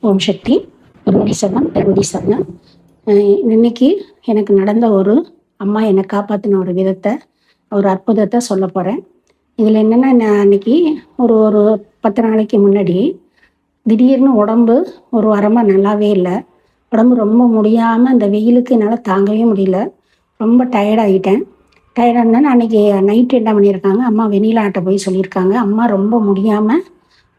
ஓம் சக்தி. குருவடி சரணம், திருவடி சரணம். இன்னைக்கு எனக்கு நடந்த ஒரு அம்மா என்னை காப்பாற்றின ஒரு விதத்தை, ஒரு அற்புதத்தை சொல்ல போகிறேன். இதில் என்னென்னா, நான் அன்னைக்கு ஒரு ஒரு 10 நாளைக்கு முன்னாடி திடீர்னு உடம்பு ஒரு வாரமாக நல்லாவே இல்லை. உடம்பு ரொம்ப முடியாமல், அந்த வெயிலுக்கு என்னால் தாங்கவே முடியல. ரொம்ப டயர்டாகிட்டேன். டயர்டானேன். அன்றைக்கி நைட்டு என்ன பண்ணியிருக்காங்க, அம்மா வெண்ணிலாட்ட போய் சொல்லியிருக்காங்க, அம்மா ரொம்ப முடியாமல்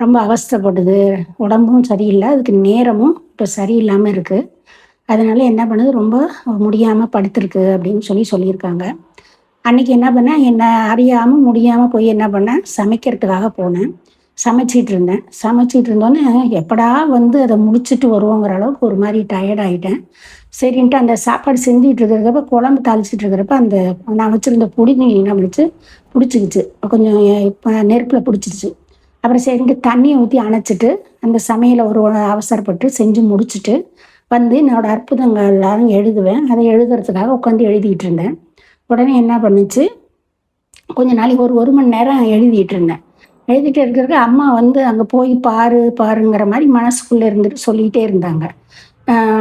ரொம்ப அவஸ்தைப்படுது, உடம்பும் சரியில்லை, அதுக்கு நேரமும் இப்போ சரியில்லாமல் இருக்குது, அதனால் என்ன பண்ணுது, ரொம்ப முடியாமல் படுத்துருக்கு அப்படின்னு சொல்லியிருக்காங்க. அன்றைக்கி என்ன பண்ணேன், என்னை அறியாமல் முடியாமல் போய் என்ன பண்ணேன், சமைக்கிறதுக்காக போனேன். சமைச்சிட்டு இருந்தோன்னே எப்படா வந்து அதை முடிச்சுட்டு வருவோங்கிற அளவுக்கு ஒரு மாதிரி டயர்டாகிட்டேன். சரின்ட்டு அந்த சாப்பாடு செஞ்சுட்டு இருக்கிறப்ப, குழம்பு தாளிச்சிட்டு இருக்கிறப்ப, அந்த நான் வச்சுருந்த பொடி என்ன பண்ணிச்சு, பிடிச்சிக்கிச்சு, கொஞ்சம் இப்போ நெருப்பில் பிடிச்சிருச்சு. அப்புறம் சரின்ட்டு தண்ணியை ஊற்றி அணைச்சிட்டு அந்த சமையலை ஒரு அவசரப்பட்டு செஞ்சு முடிச்சுட்டு வந்து என்னோடய அற்புதங்கள் எல்லாரும் எழுதுவேன். அதை எழுதுறதுக்காக உட்காந்து எழுதிட்டு இருந்தேன். உடனே என்ன பண்ணுச்சு, கொஞ்ச நாளைக்கு ஒரு மணி நேரம் எழுதிட்டு இருந்தேன். எழுதிட்டு இருக்கிறதுக்கு அம்மா வந்து அங்கே போய் பாருங்கிற மாதிரி மனசுக்குள்ளே இருந்துட்டு சொல்லிகிட்டே இருந்தாங்க.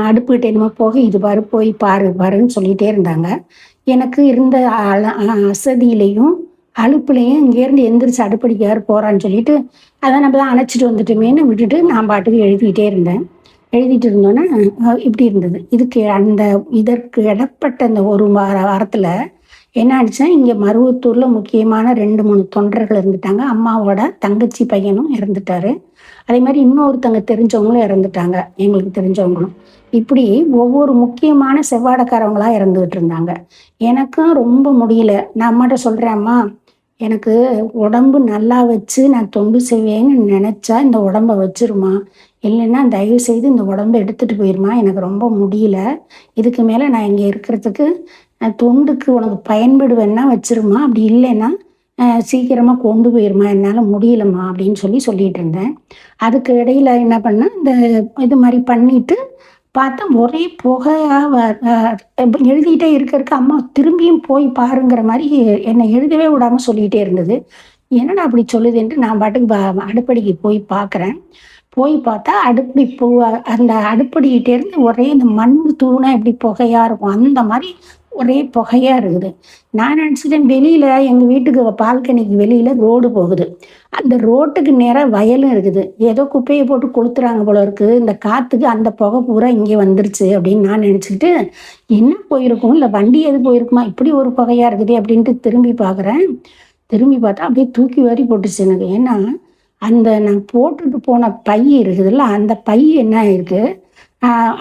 அடுப்புக்கிட்ட என்னமோ போக இது போய் பாருன்னு சொல்லிகிட்டே இருந்தாங்க. எனக்கு இருந்த அசதியிலையும் அலுப்புலையும் இங்கேருந்து எந்திரிச்சு அடுப்படிக்கு யார் போகிறான்னு சொல்லிட்டு, அதான் நம்ம தான் அணைச்சிட்டு வந்துட்டோமேன்னு விட்டுட்டு நான் பாட்டுக்கு எழுதிக்கிட்டே இருந்தேன். எழுதிட்டு இருந்தோன்னே இப்படி இருந்தது. இதற்கு இடப்பட்ட அந்த ஒரு வாரத்தில் என்ன ஆயிடுச்சுன்னா, இங்கே மருவத்தூரில் முக்கியமான 2-3 தொண்டர்கள் இருந்துட்டாங்க. அம்மாவோட தங்கச்சி பையனும் இறந்துட்டார். அதே மாதிரி இன்னொருத்தங்க தெரிஞ்சவங்களும் இறந்துட்டாங்க, எங்களுக்கு தெரிஞ்சவங்களும். இப்படி ஒவ்வொரு முக்கியமான செவ்வாடைக்காரவங்களாக இறந்துகிட்டு இருந்தாங்க. எனக்கும் ரொம்ப முடியல. நான் அம்மாட்ட சொல்கிறேன், அம்மா எனக்கு உடம்பு நல்லா வச்சு நான் தொண்டு செய்வேன்னு நினச்சா இந்த உடம்பை வச்சிருமா, இல்லைன்னா தயவு செய்து இந்த உடம்பை எடுத்துகிட்டு போயிருமா, எனக்கு ரொம்ப முடியல, இதுக்கு மேலே நான் இங்கே இருக்கிறதுக்கு தொண்டுக்கு உனக்கு பயன்படுவேன்னா வச்சிருமா, அப்படி இல்லைன்னா சீக்கிரமாக கொண்டு போயிருமா, என்னால் முடியலம்மா அப்படின்னு சொல்லிட்டு இருந்தேன். அதுக்கு இடையில் என்ன பண்ணேன், இது மாதிரி பண்ணிட்டு பார்த்தா ஒரே புகையாக எழுதிக்கிட்டே இருக்க அம்மா திரும்பியும் போய் பாருங்கிற மாதிரி என்னை எழுதவே விடாமல் சொல்லிகிட்டே இருந்தது. என்னடா அப்படி சொல்லுதுன்ட்டு நான் பாட்டுக்கு அடுப்படிக்கு போய் பார்க்குறேன். போய் பார்த்தா அந்த அடுப்படிக்கிட்டேருந்து ஒரே இந்த மண் தூணை எப்படி புகையாக இருக்கும், அந்த மாதிரி ஒரே புகையாக இருக்குது. நான் நினச்சிட்டேன், வெளியில் எங்கள் வீட்டுக்கு பால்கனிக்கு வெளியில் ரோடு போகுது, அந்த ரோட்டுக்கு நேராக வயலும் இருக்குது, ஏதோ குப்பையை போட்டு கொளுத்துறாங்க போல இருக்குது, இந்த காற்றுக்கு அந்த புகை பூரா இங்கே வந்துருச்சு அப்படின்னு நான் நினச்சிக்கிட்டு, என்ன போயிருக்கும், இல்லை வண்டி எது போயிருக்குமா, இப்படி ஒரு புகையாக இருக்குது அப்படின்ட்டு திரும்பி பார்க்குறேன். திரும்பி பார்த்தா அப்படியே தூக்கி வாரி போட்டுச்சு எனக்கு. ஏன்னா அந்த நான் போட்டுட்டு போன பை இருக்குதுல்ல, அந்த பை என்ன ஆயிருக்கு,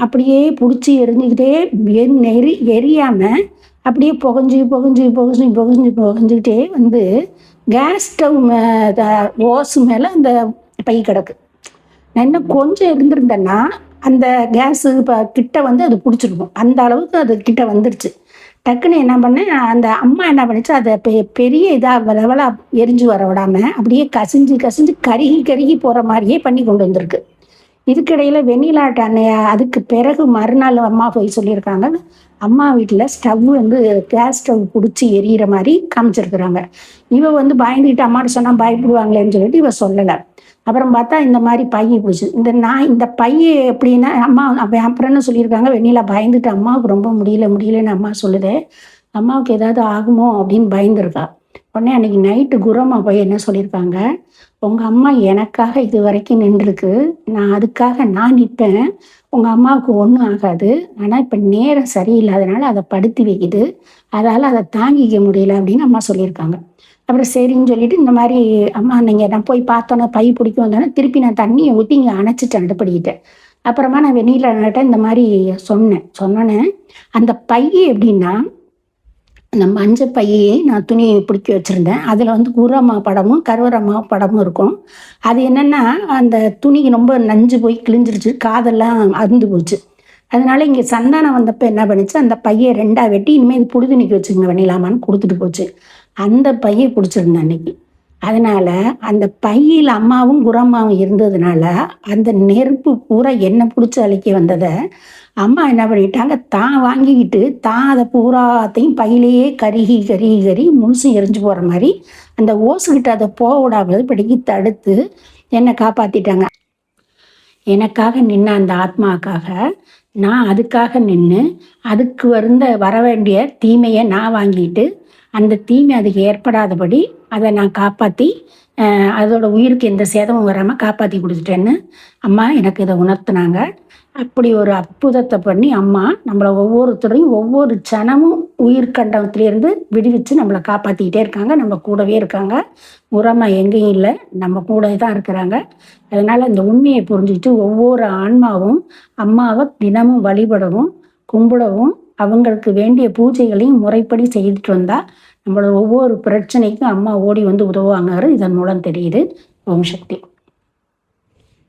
அப்படியே பிடிச்சி எரிஞ்சுக்கிட்டே எரியாமல் அப்படியே புகஞ்சிக்கிட்டே வந்து கேஸ் ஸ்டவ் ஓசு மேலே அந்த பை கிடக்கு. நான் இன்னும் கொஞ்சம் இருந்திருந்தேன்னா அந்த கேஸு கிட்ட வந்து அது பிடிச்சிருக்கும், அந்த அளவுக்கு அது கிட்ட வந்துருச்சு. டக்குன்னு என்ன பண்ணேன், அந்த அம்மா என்ன பண்ணிச்சு, அதை பெரிய இதாக லெவலாக எரிஞ்சு வர விடாமல் அப்படியே கசிஞ்சு கருகி போகிற மாதிரியே பண்ணி கொண்டு வந்திருக்கு. இதுக்கிடையில் வெண்ணிலாட்ட அன்னையா அதுக்கு பிறகு மறுநாள் அம்மா போய் சொல்லியிருக்காங்க, அம்மா வீட்டில் ஸ்டவ் வந்து கேஸ் ஸ்டவ் பிடிச்சி எரியிற மாதிரி காமிச்சிருக்கிறாங்க. இவ வந்து பயந்துக்கிட்டு அம்மாட்ட சொன்னால் பயப்படுவாங்களேன்னு சொல்லிட்டு இவ சொல்லலை. அப்புறம் பார்த்தா இந்த மாதிரி பையை பிடிச்சி இந்த பையை எப்படின்னா, அம்மா அப்புறம் என்ன சொல்லியிருக்காங்க, வெண்ணிலா பயந்துட்டு அம்மாவுக்கு ரொம்ப முடியலன்னு அம்மா சொல்லுதே, அம்மாவுக்கு ஏதாவது ஆகுமோ அப்படின்னு பயந்துருக்கா. உடனே அன்றைக்கி நைட்டு குரம்மா போய் என்ன சொல்லியிருக்காங்க, உங்கள் அம்மா எனக்காக இது வரைக்கும் நின்றுருக்கு, நான் அதுக்காக நான் நிற்பேன், உங்கள் அம்மாவுக்கு ஒன்றும் ஆகாது, ஆனால் இப்போ நேரம் சரியில்லாதனால அதை படுத்தி வைக்குது, அதால் அதை தாங்கிக்க முடியல அப்படின்னு அம்மா சொல்லியிருக்காங்க. அப்புறம் சரின்னு சொல்லிட்டு இந்த மாதிரி அம்மா நான் போய் பார்த்தோன்னே பை பிடிக்க வந்தோன்னே திருப்பி நான் தண்ணியை ஊற்றி இங்கே அணைச்சிட்டேன் அடுப்படிக்கிட்டேன். அப்புறமா நான் வெண்ணிலாட்ட இந்த மாதிரி சொன்னோன்னே அந்த பை எப்படின்னா, அந்த மஞ்சள் பையே நான் துணி பிடிக்க வச்சுருந்தேன், அதில் வந்து குரம்மா படமும் கருவரம்மா படமும் இருக்கும். அது என்னென்னா, அந்த துணிக்கு ரொம்ப நஞ்சு போய் கிழிஞ்சிருச்சு, காதெல்லாம் அருந்து போச்சு. அதனால இங்கே சந்தானம் வந்தப்போ என்ன பண்ணிச்சு, அந்த பையை 2ஆக வெட்டி, இனிமேல் இது புது துணிக்கு வச்சுங்க வெண்ணிலாமான்னு கொடுத்துட்டு போச்சு. அந்த பையை பிடிச்சிருந்தேன் அன்னைக்கு. அதனால் அந்த பையில் அம்மாவும் குரம்மாவும் இருந்ததுனால அந்த நெருப்பு பூரா என்னை பிடிச்சி அழிக்க வந்ததை அம்மா என்ன பண்ணிட்டாங்க, தான் வாங்கிக்கிட்டு தான் அதை பூராத்தையும் பையிலேயே கருகி முழுசு எரிஞ்சு போகிற மாதிரி அந்த ஓசுக்கிட்ட அதை போக விடாமல் படிக்கி தடுத்து என்னை காப்பாற்றிட்டாங்க. எனக்காக நின்ன அந்த ஆத்மாக்காக நான் அதுக்காக நின்று அதுக்கு வர வேண்டிய தீமையை நான் வாங்கிட்டு அந்த தீமை அதுக்கு ஏற்படாதபடி அதை நான் காப்பாற்றி அதோட உயிருக்கு எந்த சேதமும் வராமல் காப்பாற்றி கொடுத்துட்டேன்னு அம்மா எனக்கு இதை உணர்த்தினாங்க. அப்படி ஒரு அற்புதத்தை பண்ணி அம்மா நம்மளை ஒவ்வொருத்தரையும் ஒவ்வொரு சனமும் உயிர்கண்டத்திலேருந்து விடுவிச்சு நம்மளை காப்பாற்றிக்கிட்டே இருக்காங்க. நம்ம கூடவே இருக்காங்க. உரமா எங்கேயும் இல்லை, நம்ம கூட தான் இருக்கிறாங்க. அதனால் இந்த உண்மையை புரிஞ்சுக்கிட்டு ஒவ்வொரு ஆன்மாவும் அம்மாவை தினமும் வழிபடவும் கும்பிடவும் அவங்களுக்கு வேண்டிய பூஜைகளையும் முறைப்படி செய்துட்டு வந்தால் நம்மளோட ஒவ்வொரு பிரச்சனைக்கும் அம்மா ஓடி வந்து உதவுவாங்கிறது இதன் மூலம் தெரியுது. ஓம் சக்தி.